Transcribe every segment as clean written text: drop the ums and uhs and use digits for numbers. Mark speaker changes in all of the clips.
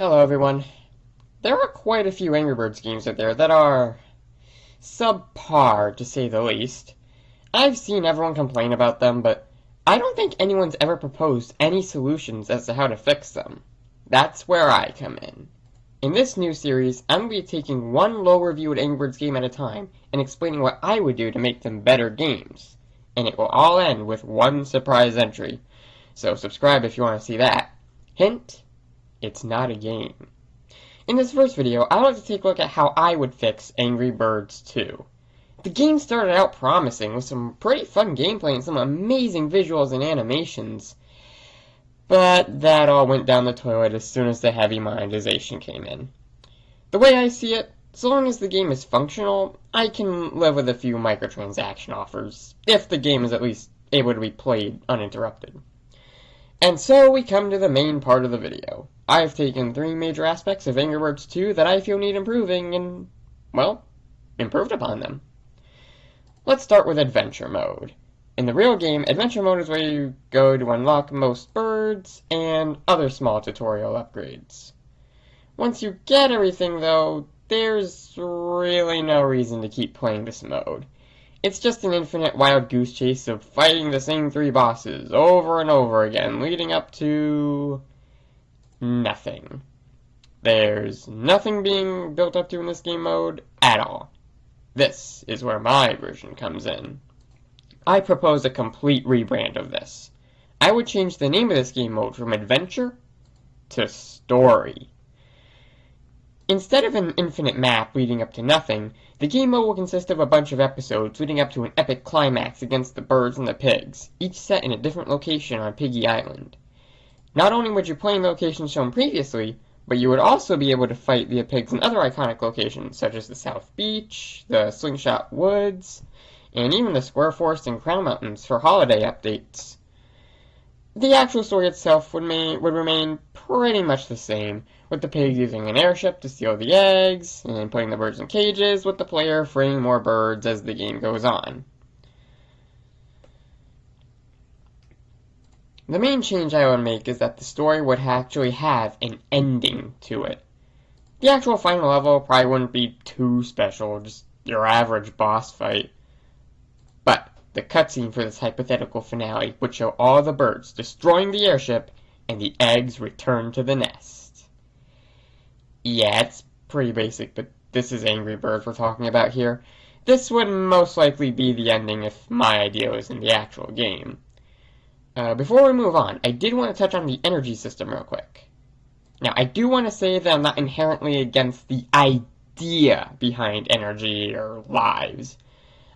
Speaker 1: Hello everyone. There are quite a few Angry Birds games out there that are subpar, to say the least. I've seen everyone complain about them, but I don't think anyone's ever proposed any solutions as to how to fix them. That's where I come in. In this new series, I'm going to be taking one low-reviewed Angry Birds game at a time and explaining what I would do to make them better games. And it will all end with one surprise entry. So subscribe if you want to see that. Hint, it's not a game. In this first video, I would like to take a look at how I would fix Angry Birds 2. The game started out promising with some pretty fun gameplay and some amazing visuals and animations, but that all went down the toilet as soon as the heavy monetization came in. The way I see it, so long as the game is functional, I can live with a few microtransaction offers, if the game is at least able to be played uninterrupted. And so we come to the main part of the video. I've taken three major aspects of Angry Birds 2 that I feel need improving and, well, improved upon them. Let's start with Adventure Mode. In the real game, Adventure Mode is where you go to unlock most birds and other small tutorial upgrades. Once you get everything, though, there's really no reason to keep playing this mode. It's just an infinite wild goose chase of fighting the same three bosses over and over again, leading up to nothing. There's nothing being built up to in this game mode at all. This is where my version comes in. I propose a complete rebrand of this. I would change the name of this game mode from Adventure to Story. Instead of an infinite map leading up to nothing, the game mode will consist of a bunch of episodes leading up to an epic climax against the birds and the pigs, each set in a different location on Piggy Island. Not only would you play in the locations shown previously, but you would also be able to fight the pigs in other iconic locations, such as the South Beach, the Slingshot Woods, and even the Square Forest and Crown Mountains for holiday updates. The actual story itself would remain pretty much the same, with the pigs using an airship to steal the eggs, and putting the birds in cages, with the player freeing more birds as the game goes on. The main change I would make is that the story would actually have an ending to it. The actual final level probably wouldn't be too special, just your average boss fight. But the cutscene for this hypothetical finale would show all the birds destroying the airship and the eggs return to the nest. Yeah, it's pretty basic, but this is Angry Birds we're talking about here. This would most likely be the ending if my idea was in the actual game. Before we move on, I did want to touch on the energy system real quick. Now, I do want to say that I'm not inherently against the idea behind energy or lives.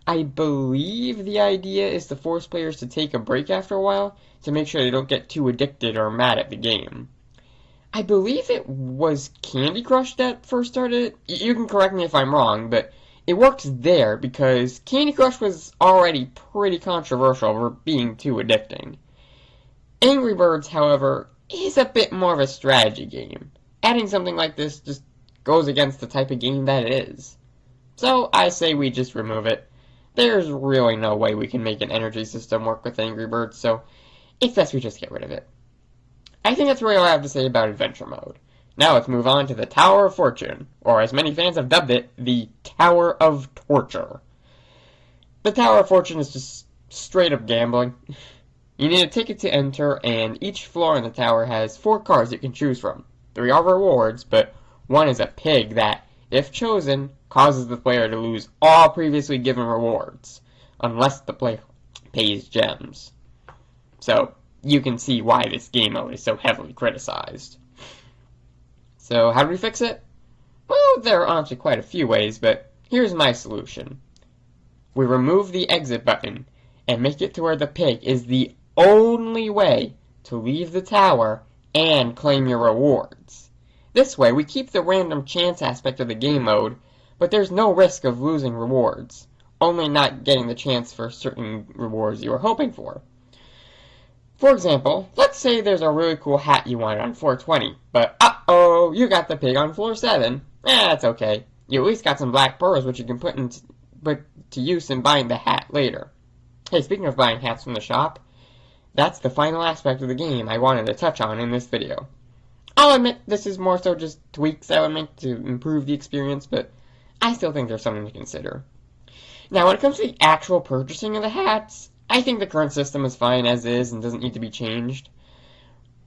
Speaker 1: I believe the idea is to force players to take a break after a while to make sure they don't get too addicted or mad at the game. I believe it was Candy Crush that first started. You can correct me if I'm wrong, but it works there because Candy Crush was already pretty controversial for being too addicting. Angry Birds, however, is a bit more of a strategy game. Adding something like this just goes against the type of game that it is. So I say we just remove it. There's really no way we can make an energy system work with Angry Birds, so it's best we just get rid of it. I think that's really all I have to say about Adventure Mode. Now let's move on to the Tower of Fortune, or as many fans have dubbed it, the Tower of Torture. The Tower of Fortune is just straight up gambling. You need a ticket to enter, and each floor in the tower has 4 cards you can choose from. 3 are rewards, but 1 is a pig that, if chosen, causes the player to lose all previously given rewards, unless the player pays gems. So, you can see why this game mode is so heavily criticized. So, how do we fix it? Well, there are honestly quite a few ways, but here's my solution. We remove the exit button, and make it to where the pig is the only way to leave the tower and claim your rewards. This way, we keep the random chance aspect of the game mode, but there's no risk of losing rewards, only not getting the chance for certain rewards you were hoping for. For example, let's say there's a really cool hat you wanted on floor 20, but uh-oh, you got the pig on floor 7. That's okay. You at least got some black pearls which you can put to use in buying the hat later. Hey, speaking of buying hats from the shop, that's the final aspect of the game I wanted to touch on in this video. I'll admit this is more so just tweaks I would make to improve the experience, but I still think there's something to consider. Now, when it comes to the actual purchasing of the hats, I think the current system is fine as is and doesn't need to be changed.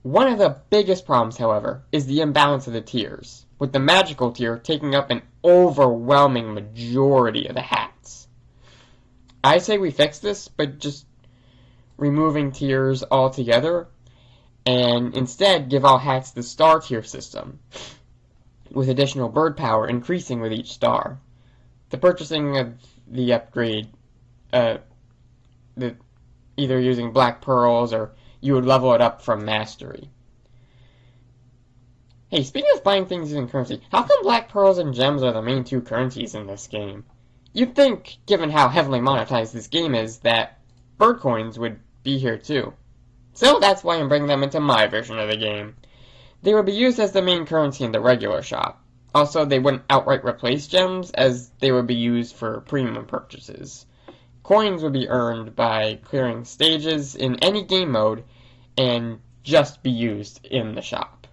Speaker 1: One of the biggest problems, however, is the imbalance of the tiers, with the magical tier taking up an overwhelming majority of the hats. I say we fix this by just removing tiers altogether, and instead give all hats the star tier system, with additional bird power increasing with each star. The purchasing of the upgrade, either using black pearls or you would level it up from mastery. Hey, speaking of buying things using currency, how come black pearls and gems are the main two currencies in this game? You'd think, given how heavily monetized this game is, that bird coins would be here too. So that's why I'm bringing them into my version of the game. They would be used as the main currency in the regular shop. Also, they wouldn't outright replace gems, as they would be used for premium purchases. Coins would be earned by clearing stages in any game mode, and just be used in the shop.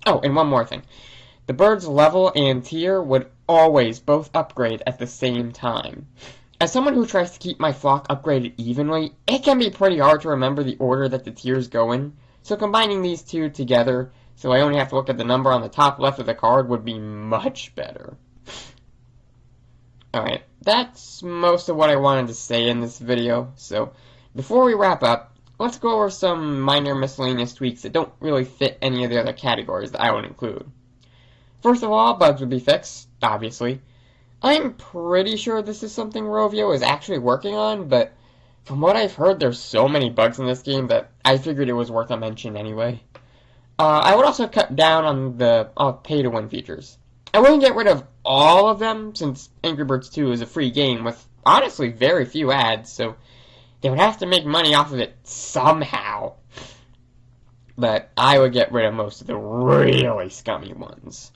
Speaker 1: Oh, and one more thing. The bird's level and tier would always both upgrade at the same time. As someone who tries to keep my flock upgraded evenly, it can be pretty hard to remember the order that the tiers go in, so combining these two together so I only have to look at the number on the top left of the card would be much better. Alright, that's most of what I wanted to say in this video, so before we wrap up, let's go over some minor miscellaneous tweaks that don't really fit any of the other categories that I would include. First of all, bugs would be fixed, obviously. I'm pretty sure this is something Rovio is actually working on, but from what I've heard, there's so many bugs in this game that I figured it was worth a mention anyway. I would also cut down on the pay-to-win features. I wouldn't get rid of all of them, since Angry Birds 2 is a free game with, honestly, very few ads, so they would have to make money off of it somehow. But I would get rid of most of the really scummy ones.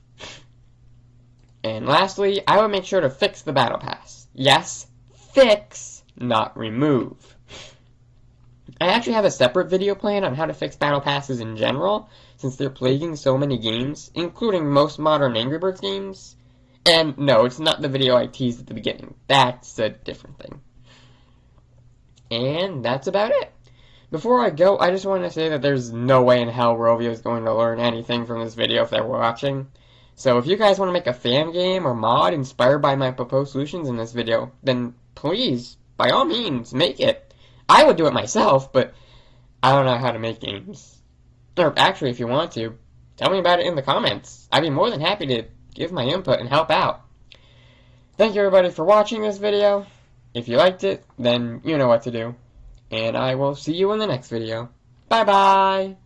Speaker 1: And lastly, I would make sure to fix the Battle Pass. Yes, fix, not remove. I actually have a separate video plan on how to fix Battle Passes in general, since they're plaguing so many games, including most modern Angry Birds games. And no, it's not the video I teased at the beginning. That's a different thing. And that's about it. Before I go, I just want to say that there's no way in hell Rovio is going to learn anything from this video if they're watching. So if you guys want to make a fan game or mod inspired by my proposed solutions in this video, then please, by all means, make it. I would do it myself, but I don't know how to make games. Or actually, if you want to, tell me about it in the comments. I'd be more than happy to give my input and help out. Thank you everybody for watching this video. If you liked it, then you know what to do. And I will see you in the next video. Bye bye!